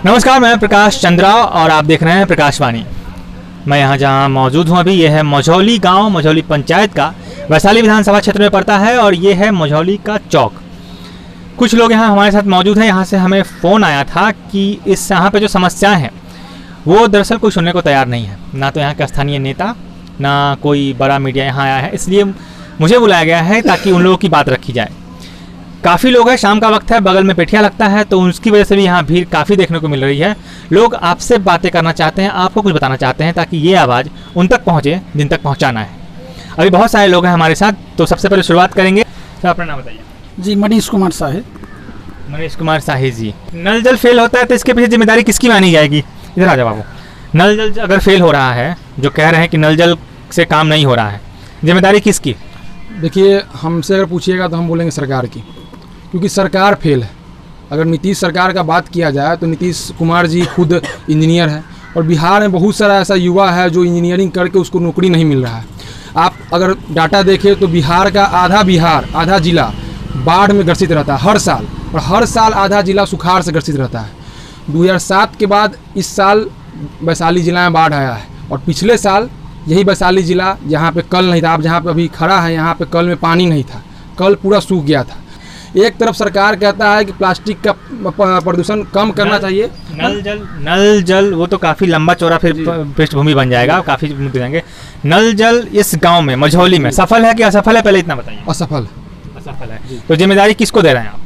नमस्कार, मैं प्रकाश चंद्रा और आप देख रहे हैं प्रकाशवाणी। मैं यहाँ जहाँ मौजूद हूँ अभी, ये है मझौली गांव, मझौली पंचायत का, वैशाली विधानसभा क्षेत्र में पड़ता है और ये है मझौली का चौक। कुछ लोग यहाँ हमारे साथ मौजूद हैं। यहाँ से हमें फ़ोन आया था कि इस यहाँ पे जो समस्याएं हैं वो दरअसल कोई सुनने को तैयार नहीं है, ना तो यहाँ का स्थानीय नेता ना कोई बड़ा मीडिया यहाँ आया है, इसलिए मुझे बुलाया गया है ताकि उन लोगों की बात रखी जाए। काफ़ी लोग हैं, शाम का वक्त है, बगल में पेठिया लगता है, तो उसकी वजह से भी यहाँ भीड़ काफ़ी देखने को मिल रही है। लोग आपसे बातें करना चाहते हैं, आपको कुछ बताना चाहते हैं ताकि ये आवाज़ उन तक पहुँचे जिन तक पहुँचाना है। अभी बहुत सारे लोग हैं हमारे साथ, तो सबसे पहले शुरुआत करेंगे। तो अपना नाम बताइए। जी, मनीष कुमार साहिब। मनीष कुमार साहिब जी, नल जल फेल होता है तो इसके पीछे जिम्मेदारी किसकी मानी जाएगी? इधर आ जाओ बाबू। नल जल अगर फेल हो रहा है, जो कह रहे हैं कि नल जल से काम नहीं हो रहा है, जिम्मेदारी किसकी? देखिए, हमसे अगर पूछिएगा तो हम बोलेंगे सरकार की, क्योंकि सरकार फेल है। अगर नीतीश सरकार का बात किया जाए तो नीतीश कुमार जी खुद इंजीनियर है और बिहार में बहुत सारा ऐसा युवा है जो इंजीनियरिंग करके उसको नौकरी नहीं मिल रहा है। आप अगर डाटा देखें तो बिहार का आधा जिला बाढ़ में ग्रसित रहता है हर साल, और हर साल आधा जिला सुखाड़ से ग्रसित रहता है। 2007 के बाद इस साल वैशाली जिला में बाढ़ आया है, और पिछले साल यही वैशाली जिला, जहाँ पे कल नहीं था, आप जहाँ पे अभी खड़ा है यहाँ पे कल में पानी नहीं था, कल पूरा सूख गया था। एक तरफ सरकार कहता है कि प्लास्टिक का प्रदूषण कम करना चाहिए। नल जल वो तो काफ़ी लंबा चौड़ा फिर पृष्ठभूमि बन जाएगा, काफ़ी मुद्दे जाएंगे। नल जल इस गांव में, मझौली में सफल है कि असफल है, पहले इतना बताइए। असफल है। तो जिम्मेदारी किसको दे रहे हैं आप?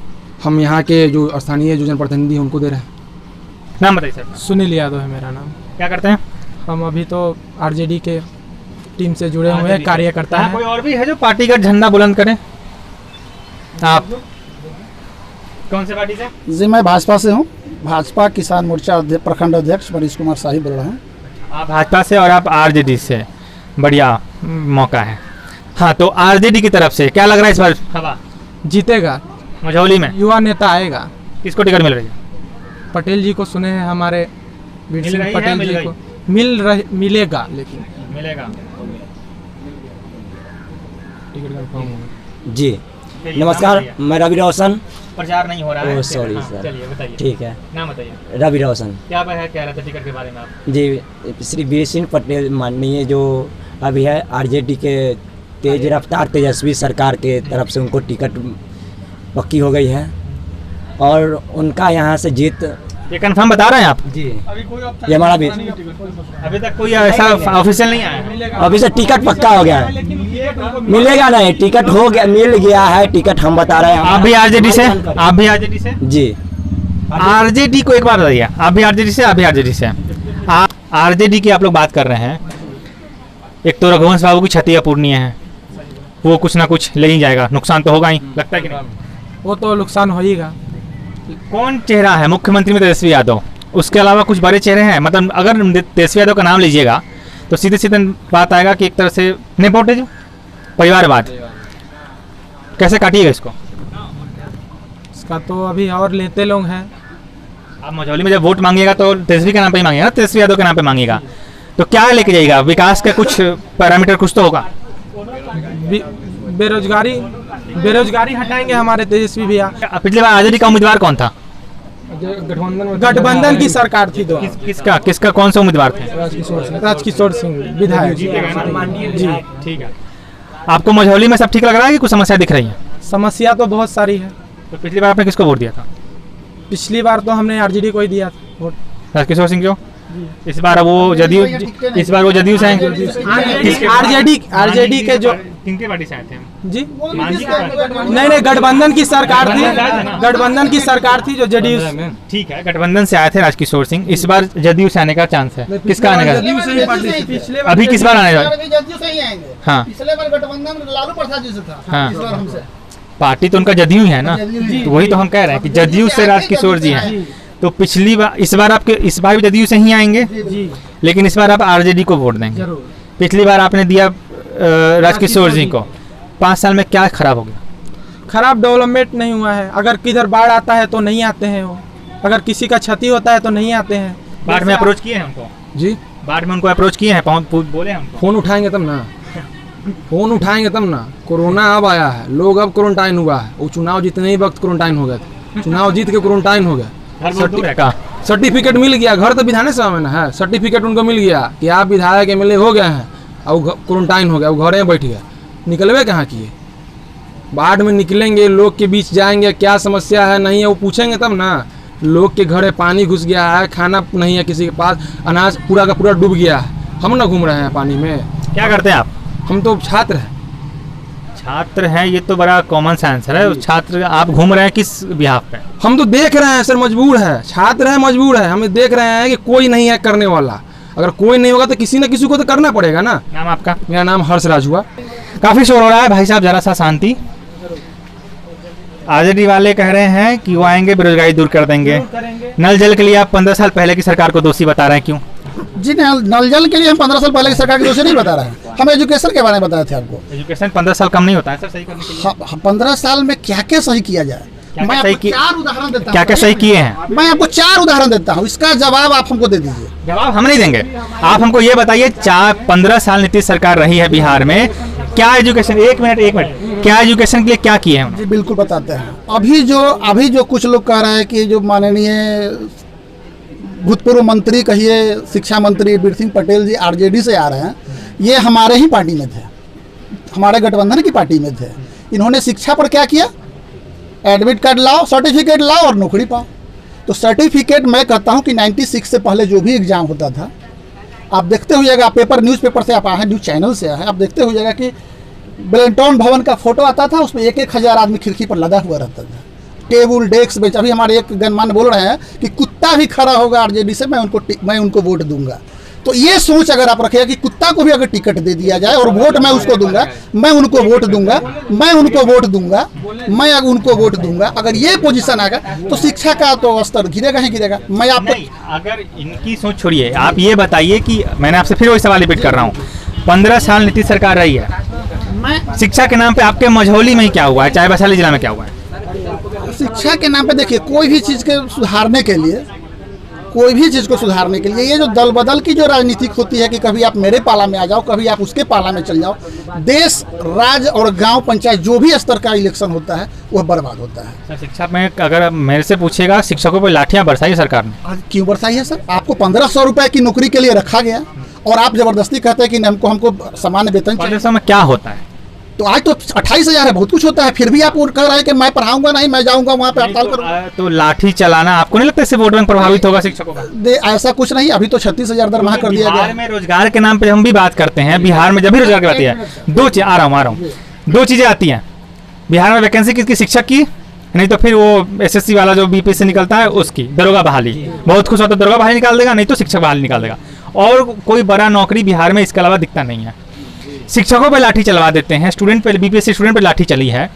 हम यहाँ के जो स्थानीय जो जनप्रतिनिधि हैं उनको दे रहे हैं। नाम बताइए सर। सुनील यादव है मेरा नाम। क्या करते हैं? हम अभी तो आरजेडी के टीम से जुड़े हुए हैं, कार्यकर्ता हैं। कोई और भी है जो पार्टी का झंडा बुलंद करे? आप कौन से पार्टी से? जी, मैं भाजपा से हूँ। भाजपा किसान मोर्चा प्रखंड अध्यक्ष मनीष कुमार साहिब बोल रहे हैं। आप भाजपा से और आप आरजेडी से, बढ़िया मौका है। हाँ, तो आरजेडी की तरफ से क्या लग रहा है इस बार हवा जीतेगा? मझौली में युवा नेता आएगा। किसको टिकट मिल रही है? पटेल जी को सुने हैं, हमारे वीर सिंह पटेल जी को मिलेगा, लेकिन मिलेगा टिकट कंफर्म होगा। जी नमस्कार, मैं रवि रोशन। प्रचार नहीं हो रहा है। सॉरी हाँ, सर। चलिए बताइए। ठीक है, नाम बताइए। रवि रोशन। क्या है, कह रहे थे टिकट के बारे में आप? जी, श्री वीर सिंह पटेल माननीय जो अभी है आरजेडी के तेज रफ्तार तेजस्वी सरकार के तरफ से उनको टिकट पक्की हो गई है और उनका यहाँ से जीत। ये कंफर्म बता रहे हैं आप? जी, ये हमारा भी अभी तक कोई ऐसा ऑफिशियल नहीं आया। अभी से टिकट पक्का हो गया है। मिलेगा नहीं, टिकट हो गया, मिल गया है टिकट, हम बता रहे हैं। आप भी आरजेडी से? आप भी आरजेडी से? जी, आरजेडी को एक बार बताइए। आप भी आरजेडी से? आप भी आरजेडी से? आरजेडी की आप लोग बात कर रहे हैं। एक तो रघुवंश बाबू की क्षति अपूर्णीय है, वो कुछ ना कुछ ले ही जाएगा, नुकसान तो होगा ही, लगता है कि नहीं? वो तो नुकसान होगा। कौन चेहरा है मुख्यमंत्री में? तेजस्वी यादव। उसके अलावा कुछ बड़े चेहरे हैं? मतलब अगर तेजस्वी यादव का नाम लीजिएगा तो सीधे सीधे बात आएगा कि एक तरह से नेपोटिज्म, परिवारवाद। कैसे काटिएगा इसको? इसका तो अभी और लेते लोग हैं। आप मझौली में जब वोट मांगिएगा तो तेजस्वी के नाम पे ही मांगिएगा, तेजस्वी यादव के नाम पे मांगिएगा, तो क्या लेके जाइएगा? विकास के कुछ पैरामीटर कुछ तो होगा। बेरोजगारी हटाएंगे हमारे तेजस्वी भैया। पिछली बार आरजेडी का उम्मीदवार कौन था? गठबंधन की सरकार थी। तो किसका कौन सा उम्मीदवार थे? राजकिशोर सिंह विधायक जी। ठीक है। आपको मझौली में सब ठीक लग रहा है कि कुछ समस्या दिख रही है? समस्या तो बहुत सारी है। तो पिछली बार आपने किसको वोट दिया था? पिछली बार तो हमने आरजेडी को ही दिया था वोट। राजकिशोर सिंह क्यों? इस बार वो जदयू से आएंगे। आरजेडी के जो किनके पार्टी से आए थे जी? नहीं, गठबंधन की सरकार थी। गठबंधन की सरकार थी जो जदयू। ठीक है, गठबंधन से आए थे राजकिशोर सिंह। इस बार जदयू से आने का चांस है। किसका आने का? अभी किस बार आने का? हाँ, पिछले बार गठबंधन लालू प्रसाद जी से था। हाँ, इस बार हमसे पार्टी तो उनका जदयू है ना, तो वही तो हम कह रहे हैं कि जदयू से राजकिशोर जी हैं। तो पिछली बार, इस बार भी जदयू से ही आएंगे, लेकिन इस बार आप आरजेडी को वोट देंगे। पिछली बार आपने दिया राजकिशोर जी को। 5 साल में क्या खराब हो गया? खराब डेवलपमेंट नहीं हुआ है। अगर किधर बाढ़ आता है तो नहीं आते हैं वो, अगर किसी का क्षति होता है तो नहीं आते हैं। बाढ़ में अप्रोच किए हैं हमको जी, बाढ़ में उनको अप्रोच किए हैं, बोले हम फोन उठाएंगे तब ना। फोन उठाएंगे तब ना। कोरोना अब आया है, लोग अब क्वारंटाइन हुआ है। वो चुनाव जीतने ही वक्त क्वारंटाइन हो गए थे, चुनाव जीत के क्वारंटाइन हो गए। सर्टिफिकेट मिल गया, घर तो विधानसभा में ना है, सर्टिफिकेट उनको मिल गया कि आप विधायक MLA हो गए हैं, और क्वारंटाइन हो गया, वो घरे में बैठ गया, निकलवे कहाँ किए? बाढ़ में निकलेंगे, लोग के बीच जाएंगे, क्या समस्या है नहीं है वो पूछेंगे तब ना। लोग के घरे पानी घुस गया है, खाना नहीं है किसी के पास, अनाज पूरा का पूरा डूब गया है, हम ना घूम रहे हैं पानी में। क्या करते हैं आप? हम तो छात्र हैं। छात्र हैं, ये तो बड़ा कॉमन सेंस है। छात्र आप घूम रहे हैं किस बिहाफ पे? हम तो देख रहे हैं सर, मजबूर है, छात्र है मजबूर है, हम देख रहे हैं कि कोई नहीं है करने वाला। अगर कोई नहीं होगा तो किसी न किसी को तो करना पड़ेगा ना। नाम आपका? मेरा नाम हर्षराज हुआ। काफी शोर हो रहा है भाई साहब, जरा सा शांति। आरजेडी वाले कह रहे हैं कि वो आएंगे बेरोजगारी दूर कर देंगे। नल जल के लिए आप 15 साल पहले की सरकार को दोषी बता रहे हैं, क्यों? जी नल जल के लिए हम 15 साल पहले की सरकार की दोषी नहीं बता रहे हैं, हम एजुकेशन के बारे में बताए थे आपको। एजुकेशन 15 साल कम नहीं होता है सर सही करने के लिए? 15 साल में क्या क्या सही किया जाए, मैं आपको 4 उदाहरण देता हूं। क्या क्या सही किए हैं? मैं आपको 4 उदाहरण देता हूँ, इसका जवाब आप हमको दे दीजिए। जवाब हम नहीं देंगे, आप हमको ये बताइए 15 साल नीतीश सरकार रही है बिहार में, क्या एजुकेशन, एक मिनट, क्या एजुकेशन के लिए क्या किए हैं? जी बिल्कुल बताते हैं। अभी जो कुछ लोग कह रहे हैं कि जो माननीय भूतपूर्व मंत्री कहिए शिक्षा मंत्री वीर सिंह पटेल जी आरजेडी से आ रहे हैं, ये हमारे ही पार्टी में थे, हमारे गठबंधन की पार्टी में थे। इन्होंने शिक्षा पर क्या किया? एडमिट कार्ड लाओ, सर्टिफिकेट लाओ और नौकरी पाओ। तो सर्टिफिकेट मैं कहता हूं कि 96 से पहले जो भी एग्जाम होता था, आप देखते होइएगा, पेपर न्यूज़पेपर से आप आए हैं, न्यूज़ चैनल से आए हैं, आप देखते होइएगा कि बेलेंटॉन भवन का फोटो आता था, उसमें 1-1 हज़ार आदमी खिड़की पर लगा हुआ रहता था, टेबल डेस्क बेंच। अभी हमारे एक गणमान्य बोल रहे हैं कि कुत्ता भी खड़ा होगा आरजेडी से, मैं उनको वोट दूंगा। तो ये सोच अगर आप रखिएगा कि कुत्ता को भी अगर टिकट दे दिया जाए और वोट मैं उसको दूंगा, मैं उनको वोट दूंगा, मैं उनको वोट दूंगा, मैं उनको वोट दूंगा, अगर ये पोजीशन आएगा तो शिक्षा का तो स्तर गिरेगा ही गिरेगा। मैं आपको अगर इनकी सोच छोड़िए, आप ये बताइए कि मैंने आपसे फिर वही सवाल रिपीट कर रहा हूँ, 15 साल नीतीश सरकार रही है, मैं शिक्षा के नाम पे आपके मझौली में ही क्या हुआ है, चाहे वैशाली जिला में क्या हुआ है? शिक्षा के नाम पे देखिए, कोई भी चीज़ के सुधारने के लिए, कोई भी चीज़ को सुधारने के लिए ये जो दल बदल की जो राजनीतिक होती है कि कभी आप मेरे पाला में आ जाओ, कभी आप उसके पाला में चल जाओ, देश राज्य और गांव पंचायत जो भी स्तर का इलेक्शन होता है वह बर्बाद होता है। सर शिक्षा में अगर मेरे से पूछेगा, शिक्षकों पर लाठियां बरसाई सरकार ने। आज क्यों बरसाई है सर? आपको 1500 रुपए की नौकरी के लिए रखा गया और आप जबरदस्ती कहते हैं कि हमको सामान्य वेतन चाहिए। 1500 में क्या होता है? तो आज तो 28,000 है, बहुत कुछ होता है, फिर भी आप कह रहे हैं कि मैं पढ़ाऊंगा नहीं, मैं जाऊंगा वहाँ पे हड़ताल करूंगा। तो लाठी चलाना आपको नहीं लगता इससे वोट बैंक प्रभावित होगा शिक्षकों का? ऐसा कुछ नहीं, अभी तो 36,000 दरमाहा कर दिया गया। बिहार में रोजगार के नाम पे हम भी बात करते हैं, बिहार में जब भी रोजगार की बात है, दो चीजें आती हैं बिहार में, वैकेंसी किसकी? शिक्षक की, नहीं तो फिर वो SSC वाला जो बीपीएस से निकलता है उसकी, दरोगा बहाली। बहुत खुश होता है दरोगा बहाली निकाल देगा, नहीं तो शिक्षक बहाली निकाल देगा, और कोई बड़ा नौकरी बिहार में इसके अलावा दिखता नहीं है। शिक्षकों पे लाठी चलवा देते हैं, स्टूडेंट पे, बीपीएससी स्टूडेंट पे लाठी चली है।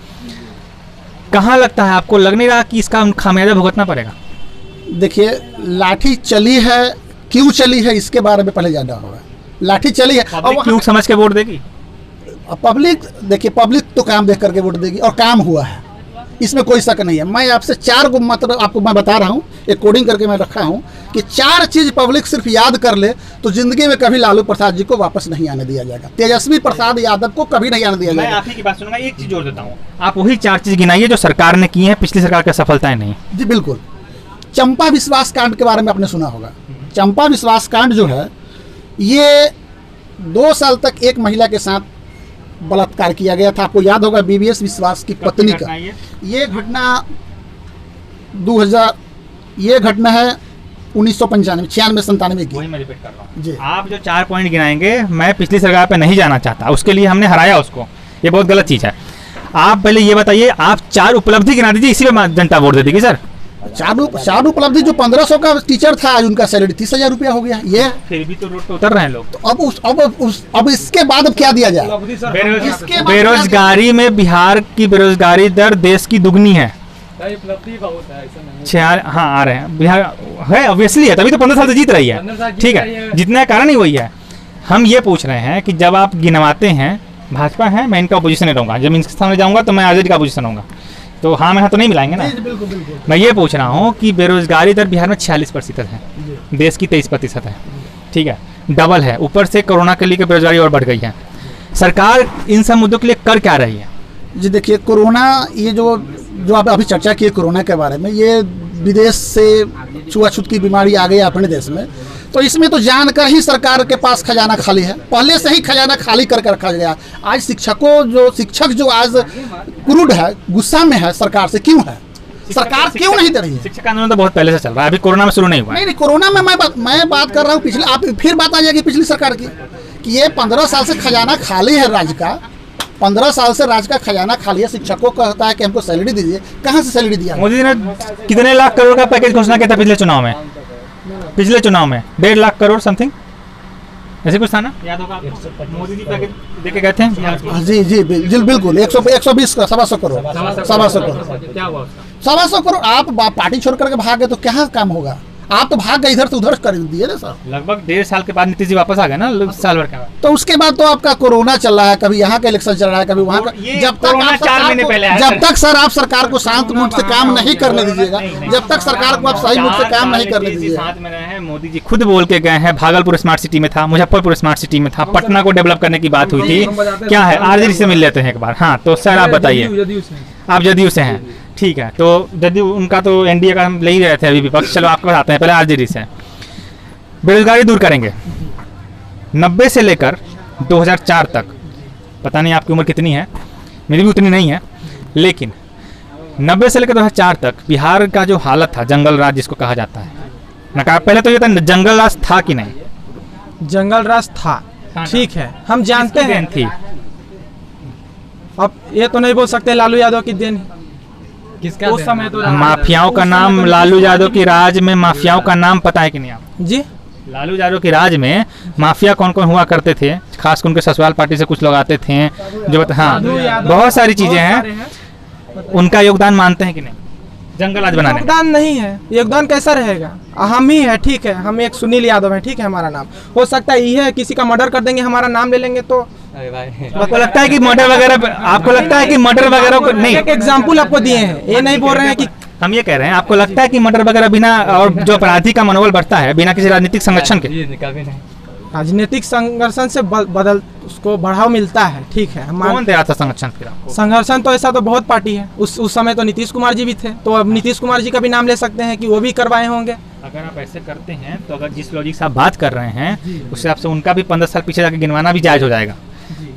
कहाँ लगता है आपको, लग नहीं रहा कि इसका खामियाजा भुगतना पड़ेगा? देखिए, लाठी चली है, क्यों चली है इसके बारे में पहले जानना होगा। लाठी चली है और क्यों समझ के वोट देगी पब्लिक? देखिए, पब्लिक तो काम देख करके वोट देगी और काम हुआ है, इसमें कोई शक नहीं है। मैं आपसे 4 को मतलब आपको मैं बता रहा हूँ, एक कोडिंग करके मैं रखा हूँ कि 4 चीज़ पब्लिक सिर्फ याद कर ले तो जिंदगी में कभी लालू प्रसाद जी को वापस नहीं आने दिया जाएगा, तेजस्वी प्रसाद यादव को कभी नहीं आने दिया जाएगा। मैं आप ही की बात सुनूंगा, एक चीज जोड़ देता हूँ, आप वही 4 चीज गिनाइए जो सरकार ने की है, पिछली सरकार की सफलताएं नहीं। जी बिल्कुल। चंपा विश्वास कांड के बारे में आपने सुना होगा। चंपा विश्वास कांड जो है, ये 2 साल तक एक महिला के साथ बलात्कार किया गया था। आपको याद होगा, BBS विश्वास की पत्नी का ये घटना 2000, ये घटना है 1995, 96-97 की। वही मैं रिपीट कर रहा हूँ जी। आप जो 4 पॉइंट गिनाएंगे, मैं पिछली सरकार पे नहीं जाना चाहता, उसके लिए हमने हराया उसको, ये बहुत गलत चीज़ है। आप पहले ये बताइए, आप 4 उपलब्धि गिना दीजिए, इसी पे जनता वोट दे देगी सर। 4 उपलब्धि, जो 1500 का टीचर था आज उनका सैलरी 30,000 रुपया हो गया। ये फिर भी तो रोड पे उतर रहे हैं लोग। तो अब इसके बाद अब क्या दिया जाए? इसके बाद बेरोजगारी में बिहार की बेरोजगारी दर देश की दुगनी है। हाँ आ रहे हैं, बिहार है ऑब्वियसली है, तभी तो 15 साल से जीत रही है। ठीक है, जितना कारण ही वही है। हम ये पूछ रहे हैं कि जब आप गिनवाते हैं, भाजपा है, मैं इनका अपोजिशन नहीं रहूँगा, जब इनके सामने जाऊँगा तो मैं आज़ादी का अपोजिशन रहूँगा, तो हाँ मैं तो नहीं मिलाएंगे ना। बिल्कुल बिल्कुल। मैं ये पूछ रहा हूँ कि बेरोजगारी दर बिहार में 46% है, देश की 23% है। ठीक है, डबल है, ऊपर से कोरोना के लिए बेरोजगारी और बढ़ गई है। सरकार इन सब मुद्दों के लिए कर क्या रही है? जी देखिए, कोरोना, ये जो आप अभी चर्चा की कोरोना के बारे में, ये विदेश से छुआछूत की बीमारी आ गई अपने देश में, तो इसमें तो जानकर ही सरकार के पास खजाना खाली है, पहले से ही खजाना खाली करके रखा गया। आज शिक्षक जो आज क्रूड है, गुस्सा में है सरकार से, क्यों है? सरकार क्यों नहीं दे रही है? शिक्षक आंदोलन तो बहुत पहले से चल रहा है, अभी कोरोना में शुरू नहीं हुआ है। नहीं, कोरोना में मैं बात कर रहा हूँ पिछले, आप फिर बात आ जाएगी पिछली सरकार की कि ये 15 साल से खजाना खाली है राज्य का, 15 साल से राज्य का खजाना खाली है। शिक्षकों को कहता है कि हमको सैलरी दीजिए, कहाँ से सैलरी दिया? मोदी जी ने कितने लाख करोड़ का पैकेज घोषणा किया था पिछले चुनाव में? 1.5 लाख करोड़ समथिंग, ऐसे कुछ था ना, याद होगा आपको? मोदी जी पैकेज देके गए थे। जी बिल्कुल 120 का 125 करोड़, 125 करोड़, क्या हुआ? 125 करोड़। आप पार्टी छोड़ करके भाग गए तो क्या काम होगा? आप तो भाग गए इधर से उधर कर दिए ना सर। लगभग 1.5 साल के बाद नीतीश जी वापस आ गए ना, साल भर के बाद। तो उसके बाद तो आपका कोरोना चल रहा है, कभी यहाँ का इलेक्शन चल रहा है, कभी वहाँ का। जब तक आप 4 महीने पहले आया, जब तक सर आप सरकार को शांत मूड से काम नहीं करने दीजिएगा, जब तक सरकार को आप सही मूड से काम नहीं करने दीजिएगा। साथ में रहे हैं मोदी जी, खुद बोल के गए हैं, भागलपुर स्मार्ट सिटी में था, मुजफ्फरपुर स्मार्ट सिटी में था, पटना को डेवलप करने की बात हुई थी। क्या है, आरजेडी से मिल लेते हैं एक बार। हाँ तो सर आप बताइए, आप जदयू से हैं, ठीक है, तो जदयू उनका तो एनडीए का हम ले ही रहे थे अभी विपक्ष। चलो आपके पास आते हैं, पहले आरजेडी से। बेरोजगारी दूर करेंगे 90 से लेकर 2004 तक, पता नहीं आपकी उम्र कितनी है, मेरी भी उतनी नहीं है, लेकिन 90 से लेकर 2004 तक बिहार का जो हालत था, जंगल राज जिसको कहा जाता है, नकार पहले तो ये था जंगल राज था कि नहीं? जंगल राज था, ठीक है, हम जानते हैं थी। अब ये तो नहीं बोल सकते लालू यादव की देन, किसका उस समय तो माफियाओं का नाम, लालू यादव की राज में माफियाओं का नाम पता है कि नहीं आपको? जी, लालू यादव की राज में माफिया कौन कौन हुआ करते थे, खासकर उनके ससुराल पार्टी से कुछ लोग आते थे जो हाँ बहुत सारी चीजें हैं, उनका योगदान मानते हैं कि नहीं जंगल राज बनाने? योगदान नहीं है, योगदान कैसा रहेगा? हम ही है, ठीक है, हम एक सुनील यादव है, ठीक है, हमारा नाम हो सकता है ये है, किसी का मर्डर कर देंगे, हमारा नाम ले लेंगे तो आपको लगता है कि मर्डर वगैरह, आपको लगता है कि मर्डर वगैरह को नहीं? एक एग्जाम्पल आपको दिए हैं, ये नहीं बोल रहे हैं कि हम ये कह रहे हैं, आपको लगता है कि मर्डर वगैरह बिना, और जो अपराधी का मनोबल बढ़ता है बिना किसी राजनीतिक संगठन के? राजनीतिक संघर्षण से बदल उसको बढ़ाव मिलता है, ठीक है। कौन दे रहा था संगठन फिर आपको? संघर्षण तो ऐसा तो बहुत पार्टी है, उस समय तो नीतीश कुमार जी भी थे, तो अब नीतीश कुमार जी का भी नाम ले सकते हैं कि वो भी करवाए होंगे। अगर आप ऐसे करते हैं तो अगर जिस लॉजिक से आप बात कर रहे हैं उस हिसाब से उनका भी 15 साल पीछे जाके गिनवाना भी जायज हो जाएगा।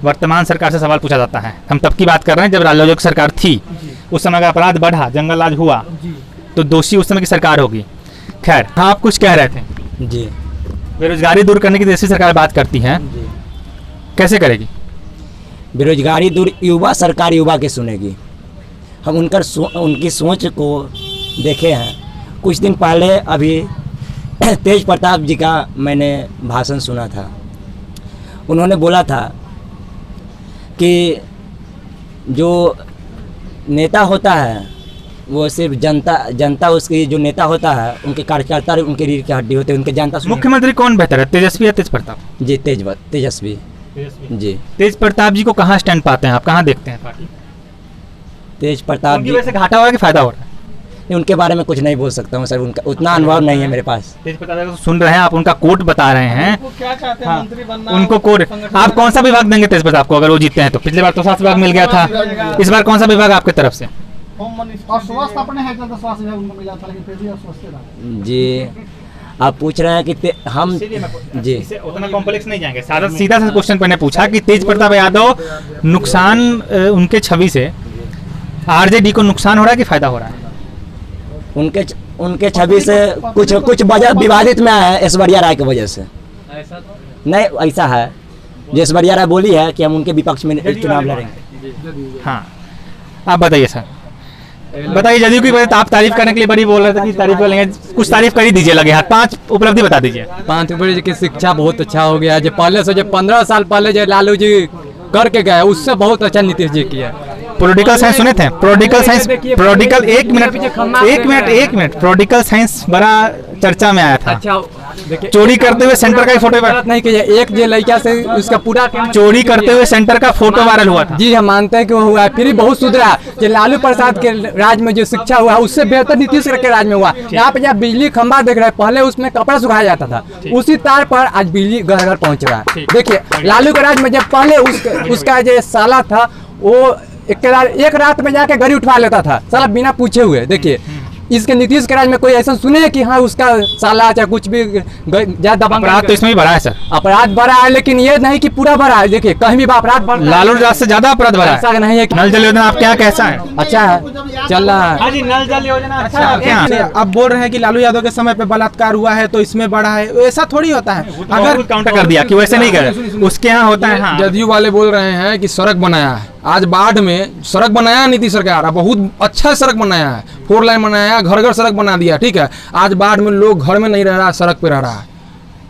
वर्तमान सरकार से सवाल पूछा जाता है, हम तब की बात कर रहे हैं जब राजनीतिक की सरकार थी, उस समय का अपराध बढ़ा, जंगल राज हुआ, तो दोषी उस समय की सरकार होगी। खैर, हाँ आप कुछ कह रहे थे जी। बेरोजगारी दूर करने की देश की सरकार बात करती है, कैसे करेगी? बेरोजगारी दूर युवा सरकार युवा के सुनेगी। हम उनकी सोच को देखे हैं। कुछ दिन पहले अभी तेज प्रताप जी का मैंने भाषण सुना था, उन्होंने बोला था कि जो नेता होता है वो सिर्फ जनता उसकी जो नेता होता है उनके कार्यकर्ता उनके रीढ़ की हड्डी होते हैं, उनके जनता। मुख्यमंत्री कौन बेहतर है, तेजस्वी या तेज प्रताप? जी तेजस्वी जी। तेज प्रताप जी को कहाँ स्टैंड पाते हैं आप, कहाँ देखते हैं पार्टी? तेज प्रताप जी वैसे घाटा हो रहा है कि फायदा हो रहा है? उनके बारे में कुछ नहीं बोल सकता हूँ सर, उनका उतना अनुभव नहीं है मेरे पास। तेज प्रताप को सुन रहे हैं आप, उनका कोट बता रहे हैं, क्या चाहते हैं, मंत्री बनना, उनको कोट। आप कौन सा विभाग देंगे तेज प्रताप को अगर वो जीतते हैं तो? पिछली बार तो स्वास्थ्य विभाग मिल गया था, इस बार कौन सा विभाग आपके तरफ से? स्वास्थ्य अपने है तो स्वास्थ्य विभाग उनको मिला था, लेकिन फिर भी स्वास्थ्य जी। आप पूछ रहे हैं कि हम जी उतना कॉम्प्लेक्स नहीं जाएंगे, सीधा सा क्वेश्चन मैंने पूछा कि तेज प्रताप यादव नुकसान उनके छवि से आरजेडी को नुकसान हो रहा है कि फायदा हो रहा है? उनके छवि से कुछ वजह विवादित में है, ऐश्वर्या राय की वजह से। नहीं ऐसा है, जो ऐश्वर्या राय बोली है कि हम उनके विपक्ष में चुनाव लड़ेंगे। हाँ आप बताइए सर, बताइए जदयू की वजह आप तारीफ करने के लिए बड़ी बोल रहे थे कि तारीफ कर लेंगे, कुछ तारीफ कर ही दीजिए, लगे हाथ 5 उपलब्धि बता दीजिए। 5 उपलब्धि की शिक्षा बहुत अच्छा हो गया, जो पहले से जो 15 साल पहले जो लालू जी करके गए उससे बहुत अच्छा नीतीश जी किया। पॉलिटिकल साइंस सुने थे? पॉलिटिकल साइंस, पॉलिटिकल एक मिनट पॉलिटिकल साइंस बड़ा चर्चा में आया था। अच्छा देखिए, चोरी करते हुए सेंटर का फोटो नहीं किया, एक जो लड़का से उसका पूरा चोरी करते हुए सेंटर का फोटो वायरल हुआ था। जी हम मानते हैं कि वो हुआ है, फिर भी बहुत सुधरा। जो लालू प्रसाद के राज में जो शिक्षा हुआ उससे बेहतर नीतीश के राज में हुआ। यहाँ पे जब बिजली खंभा देख रहे हैं, पहले उसमें कपड़ा सुखाया जाता था, उसी तार पर आज बिजली घर घर पहुँच रहा है। देखिए लालू के राज में जब पहले उसका जो साला था वो एक रात में जाके गाड़ी उठवा लेता था साला बिना पूछे हुए। देखिए इसके नीतीश के राज में कोई ऐसा सुने है कि हाँ उसका साला चाहे कुछ भी ज्यादा अपराध तो इसमें भी बढ़ा है सर। अपराध बढ़ा है, लेकिन ये नहीं कि पूरा बढ़ा है। देखिए कहीं भी अपराध बढ़ लालू राज से ज्यादा अपराध बढ़ा है। ऐसा नहीं है कि नल जल योजना आपके यहाँ कैसा है? अच्छा है, चल रहा है। हाँ जी, नल जल योजना अच्छा है आपके अच्छा, यहाँ? अब बोल रहे हैं कि लालू यादव के समय पे बलात्कार हुआ है तो इसमें बढ़ा है, ऐसा थोड़ी होता है। अगर काउंटर कर दिया कि वैसे नहीं करे, उसके यहाँ होता है। हाँ, जदयू वाले बोल रहे हैं कि सड़क बनाया है, आज बाढ़ में सड़क बनाया नीतीश सरकार, अब बहुत अच्छा सड़क बनाया है, 4 लाइन बनाया, घर घर सड़क बना दिया, ठीक है। आज बाढ़ में लोग घर में नहीं रह रहा, सड़क पे रह रहा है।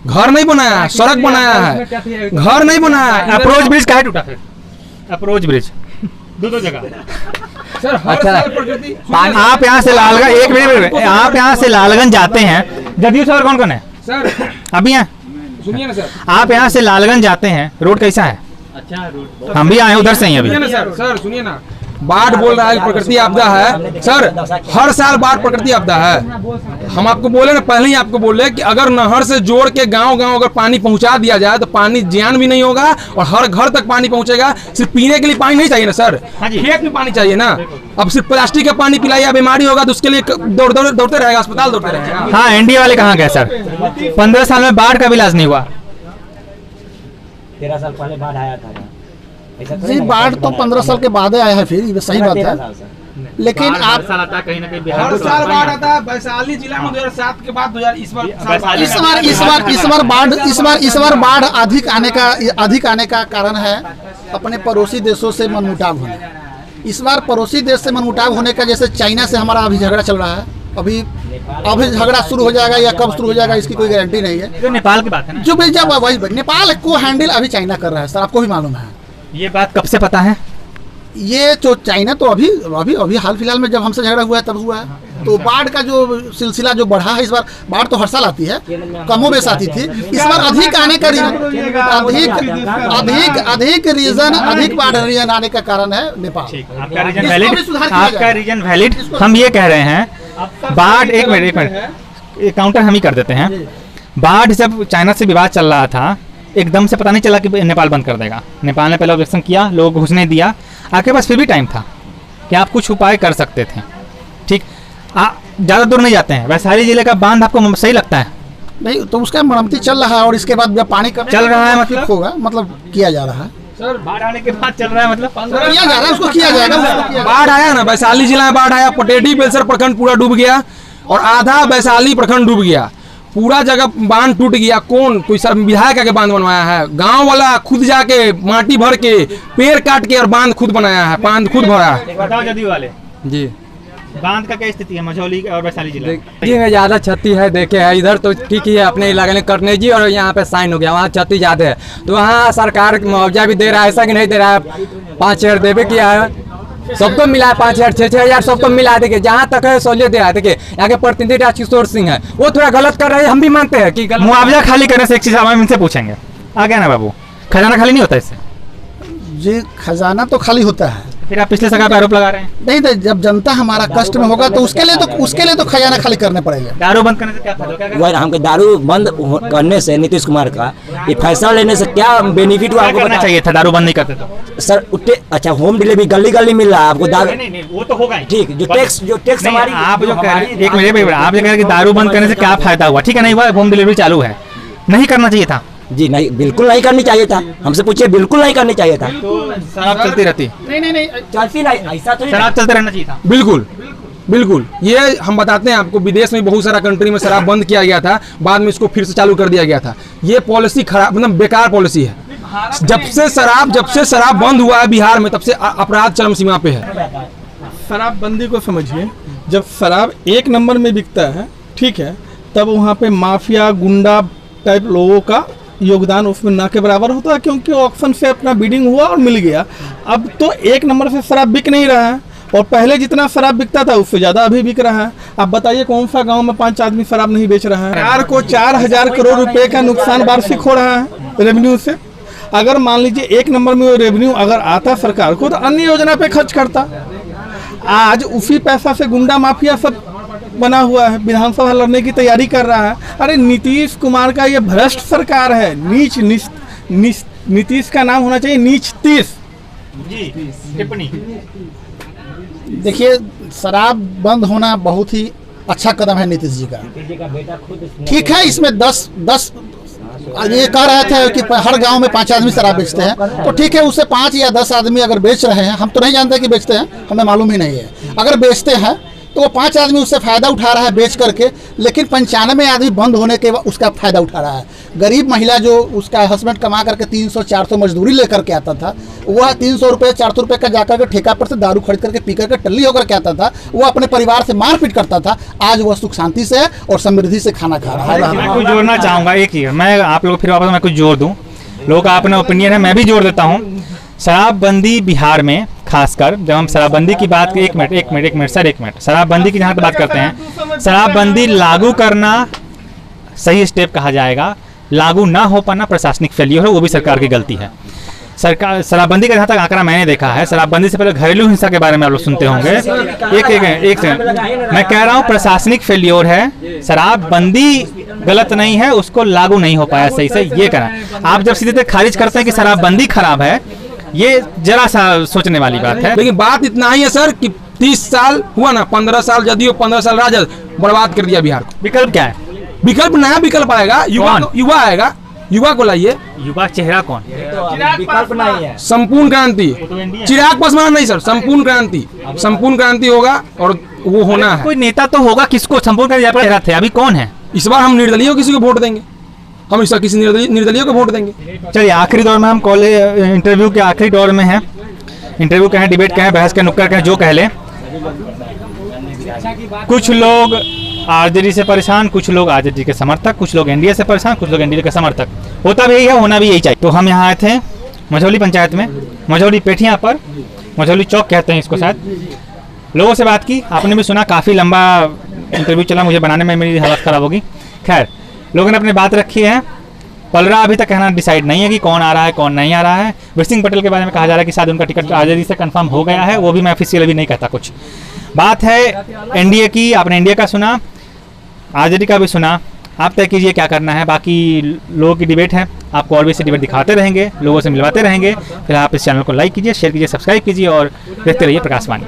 घर नहीं बनाया है, सड़क बनाया है, घर नहीं बनाया है। अप्रोच ब्रिज काहे टूटा फिर? अप्रोच ब्रिज दो जगह। सर हर अच्छा, साल प्रकृति आप यहाँ से लालगंज, एक मिनट, आप यहाँ से लालगंज जाते हैं, जदयू से और कौन कौन है सर अभी यहाँ? सुनिए ना सर, आप यहाँ से लालगंज जाते हैं, रोड कैसा है? हम भी आए उधर से ही अभी। सुनिए ना सर, सर सुनिए ना, बाढ़ बोल रहा है प्रकृति आपदा है सर, हर साल बाढ़ प्रकृति आपदा है। हम आपको बोले ना, पहले ही आपको बोले कि अगर नहर से जोड़ के गांव अगर पानी पहुंचा दिया जाए तो पानी जियान भी नहीं होगा और हर घर तक पानी पहुंचेगा। सिर्फ पीने के लिए पानी नहीं चाहिए ना सर, खेत में पानी चाहिए ना। अब सिर्फ प्लास्टिक का पानी पिलाइए, बीमारी होगा तो उसके लिए दौड़ते रहेगा, अस्पताल दौड़ते रहेगा। हाँ, एनडीए वाले कहाँ गए सर? 15 साल में बाढ़ का भी इलाज नहीं हुआ। 13 साल पहले बाढ़ आया था। जी बाढ़ तो 15 साल के बाद आया है, फिर ये सही बात है। लेकिन आप कहीं ना कहीं हर साल बाढ़ आता है। वैशाली जिला में 2007 के बाद 2000 इस बार बाढ़ अधिक आने का कारण है अपने पड़ोसी देशों से मनमुटाव होने। इस बार पड़ोसी देश से मनमुटाव होने का, जैसे चाइना से हमारा अभी झगड़ा चल रहा है, अभी झगड़ा शुरू हो जाएगा या कब शुरू हो जाएगा इसकी कोई गारंटी नहीं है। जो नेपाल की बात है ना, जो भी जब वही नेपाल को हैंडल अभी चाइना कर रहा है सर, आपको भी मालूम है। ये बात कब से पता है? ये जो चाइना तो अभी हाल फिलहाल में जब हमसे झगड़ा हुआ है तब हुआ है। तो बाढ़ का जो सिलसिला जो बढ़ा है, इस बार बाढ़ तो हर साल आती है, कमों बेश आती थी, इस बार अधिक आने का अधिक बाढ़ रीजन आने का कारण है नेपाल। आपका रीजन वैलिड, आपका रीजन वैलिड। हम ये कह रहे हैं बाढ़, एक मिनट काउंटर हम ही कर देते हैं। बाढ़ जब चाइना से विवाद चल रहा था, एकदम से पता नहीं चला कि नेपाल बंद कर देगा। नेपाल ने पहले ऑब्जेक्शन किया, लोगों को घुसने दिया, आपके पास फिर भी टाइम था कि आप कुछ उपाय कर सकते थे। ठीक, ज़्यादा दूर नहीं जाते हैं, वैशाली जिले का बांध आपको सही लगता है? नहीं, तो उसका मरम्मती चल रहा है और इसके बाद जब पानी कम चल रहा है, मतलब होगा, मतलब किया जा रहा है सर। बाढ़ आने के बाद चल रहा है, मतलब किया जा रहा है, उसको किया जाएगा। बाढ़ आया ना, वैशाली जिला में बाढ़ आया, पटेढ़ी बेलसर प्रखंड पूरा डूब गया और आधा वैशाली प्रखंड डूब गया, पूरा जगह बांध टूट गया। कोई सर विधायक के बांध बनवाया है? गांव वाला खुद जाके माटी भर के पेड़ काट के और बांध खुद बनाया है, बांध खुद भरा है। बताओ जदयू वाले, जी बांध का क्या स्थिति है मझौली और वैशाली जिला? देखिए ज़्यादा क्षति है। देखे है इधर तो ठीक ही है, अपने इलाके में करने जी, और यहाँ पे साइन हो गया, वहाँ क्षति ज़्यादा है। तो वहाँ सरकार मुआवजा भी दे रहा है, ऐसा कि नहीं दे रहा है। 5,000 देवे किया है, सबको मिला है 5,000 6,000 सबको मिला है। देखिए जहाँ तक है सहूलियत दे रहा है। देखिए यहाँ के प्रतिनिधि राजकिशोर सिंह है, वो थोड़ा गलत कर रहे हैं, हम भी मानते हैं कि मुआवजा खाली करने से एक चीज़ हम इनसे पूछेंगे, आ गया ना बाबू, खजाना खाली नहीं होता इससे? जी खजाना तो खाली होता है, फिर आप पिछले सरकार पे आरोप लगा रहे हैं। नहीं तो जब जनता हमारा कष्ट में होगा तो उसके लिए तो खजाना खाली करने पड़ेगा। दारू बंद करने से क्या फायदा? वह हमको दारू बंद करने से नीतीश कुमार का ये फैसला लेने से क्या बेनिफिट हुआ आपको करना चाहिए था, दारू बंद नहीं करते तो सर? अच्छा होम डिलीवरी गली गली मिल रहा है आपको दारू? नहीं, वो तो होगा ही। ठीक, जो टैक्स हमारी, आप जो कह रहे हैं, एक मिनट, आप जो कह रहे हैं कि दारू बंद करने से क्या फायदा हुआ, ठीक है, नहीं हुआ, होम डिलीवरी चालू है, नहीं करना चाहिए था। जी नहीं, बिल्कुल नहीं करनी चाहिए था। हमसे पूछिए, बिल्कुल नहीं करनी चाहिए था। तो शराब चलती रहती? नहीं चलती नहीं, ऐसा तो शराब चलते रहना चाहिए था। बिल्कुल ये हम बताते हैं आपको, विदेश में बहुत सारा कंट्री में शराब बंद किया गया था, बाद में इसको फिर से चालू कर दिया गया था। ये पॉलिसी खराब, मतलब बेकार पॉलिसी है। जब से शराब बंद हुआ है बिहार में, तब से अपराध चरम सीमा पे है। शराबबंदी को समझिए, जब शराब 1 नंबर में बिकता है, ठीक है, तब वहाँ पे माफिया गुंडा टाइप लोगों का योगदान उसमें ना के बराबर होता है, क्योंकि ऑक्शन से अपना बिडिंग हुआ और मिल गया। अब तो 1 नंबर से शराब बिक नहीं रहा है, और पहले जितना शराब बिकता था उससे ज़्यादा अभी बिक रहा है। आप बताइए कौन सा गांव में 5 आदमी शराब नहीं बेच रहा है? सरकार को 4,000 करोड़ रुपए का नुकसान वार्षिक हो रहा है रेवेन्यू से। अगर मान लीजिए 1 नंबर में वो रेवेन्यू अगर आता सरकार को, तो अन्य योजना पे खर्च करता। आज उसी पैसा से गुंडा माफिया सब बना हुआ है, विधानसभा लड़ने की तैयारी कर रहा है। अरे नीतीश कुमार का ये भ्रष्ट सरकार है, नीतीश का नाम होना चाहिए नीच तीस। जी टिप्पणी। देखिए, शराब बंद होना बहुत ही अच्छा कदम है नीतीश जी का। नीतीश जी का बेटा खुद ठीक है, इसमें 10 ये कह रहे थे कि हर गांव में 5 आदमी शराब बेचते हैं, तो ठीक है, उससे 5 या 10 आदमी अगर बेच रहे हैं, हम तो नहीं जानते कि बेचते हैं, हमें मालूम ही नहीं है। अगर बेचते हैं तो वो 5 आदमी उससे फ़ायदा उठा रहा है बेच करके, लेकिन 95 आदमी बंद होने के बाद उसका फ़ायदा उठा रहा है। गरीब महिला जो उसका हस्बैंड कमा करके 300-400 मजदूरी लेकर के आता था, वह 300 रुपये 400 रुपये का जाकर के ठेका पर से दारू खरीद करके पी करके टल्ली होकर के आता था, वो अपने परिवार से मारपीट करता था। आज वह सुख शांति से और समृद्धि से खाना खा रहा है। मैं कुछ जोड़ना चाहूँगा, एक चीज़ मैं आप लोग फिर वापस मैं कुछ जोड़ दूँ, लोगों का अपना ओपिनियन है, मैं भी जोड़ देता हूँ। शराबबंदी बिहार में खासकर जब हम शराबबंदी की बात एक मिनट शराबबंदी की जहाँ तक बात करते हैं, शराबबंदी लागू करना सही स्टेप कहा जाएगा, लागू ना हो पाना प्रशासनिक फेलियर है, वो भी सरकार की गलती है। सरकार शराबबंदी का जहाँ तक आंकड़ा मैंने देखा है, शराबबंदी से पहले घरेलू हिंसा के बारे में आप लोग सुनते होंगे। एक सेकंड, मैं कह रहा हूँ प्रशासनिक फेलियर है, शराबबंदी गलत नहीं है, उसको लागू नहीं हो पाया सही से, ये कहना। आप जब सीधे खारिज करते हैं कि शराबबंदी खराब है, ये जरा सा सोचने वाली बात है। लेकिन बात इतना ही है सर कि 30 साल हुआ ना, 15 साल जदयू 15 साल राजद, बर्बाद कर दिया बिहार को। विकल्प क्या है? विकल्प नया विकल्प आएगा, युवा आएगा, युवा को लाइए। युवा चेहरा कौन? विकल्प नहीं है। संपूर्ण क्रांति, चिराग पासवान नहीं सर, संपूर्ण क्रांति होगा और वो होना है। कोई नेता तो होगा, किसको संपूर्ण चेहरा थे, अभी कौन है? इस बार हम निर्दलीय किसी को वोट देंगे, हम इस किसी निर्दलीय को वोट देंगे। चलिए आखिरी दौर में हम कॉलेज इंटरव्यू के आखिरी दौर में हैं। इंटरव्यू कहें, डिबेट कहें, बहस कहें, नुक्कड़ कहें, जो कह लें। कुछ लोग आरजेडी से परेशान, कुछ लोग आरजेडी के समर्थक, कुछ लोग एनडीए से परेशान, कुछ लोग एनडीए के समर्थक। होता भी यही है, होना भी यही चाहिए। तो हम यहाँ आए थे मझौली पंचायत में, मझौली पेठियाँ पर, मझौली चौक कहते हैं इसको शायद। लोगों से बात की, आपने भी सुना, काफ़ी लंबा इंटरव्यू चला, मुझे बनाने में मेरी हालत ख़राब होगी। खैर, लोगों ने अपनी बात रखी है। पलरा अभी तक कहना डिसाइड नहीं है कि कौन आ रहा है कौन नहीं आ रहा है। बिरसिंह पटेल के बारे में कहा जा रहा है कि शायद उनका टिकट आरजेडी से कंफर्म हो गया है, वो भी मैं ऑफिशियल अभी नहीं कहता कुछ। बात है एनडीए की, आपने एनडीए का सुना, आरजेडी का भी सुना, आप तय कीजिए क्या करना है। बाकी लोगों की डिबेट है, आपको और भी ऐसी डिबेट दिखाते रहेंगे, लोगों से मिलवाते रहेंगे। फिर आप इस चैनल को लाइक कीजिए, शेयर कीजिए, सब्सक्राइब कीजिए और देखते रहिए प्रकाशवाणी।